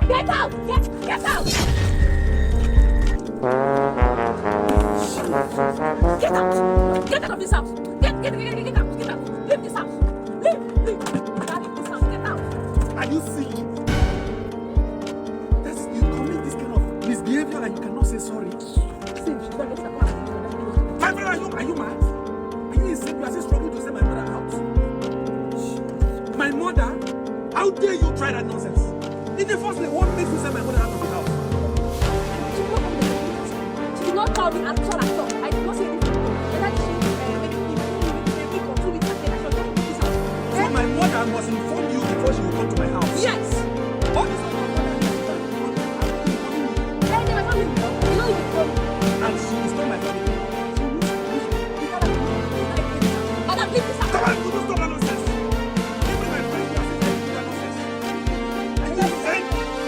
Get out! Get out! Get out! Get out of this house! Get out! Get out! Leave this house! Leave! Get out of this house! Get out! Are you sick? You commit this kind of misbehavior and you cannot say sorry. My brother, are you mad? Are you insane? You are still struggling to send my mother out. My mother? How dare you try that nonsense? In the first place, what makes you send my mother out of the house? She did not tell me at all. I did not say anything. Whether she make or 2 weeks after that she was going to this house. So my mother must inform you before she will come to my house. Yes!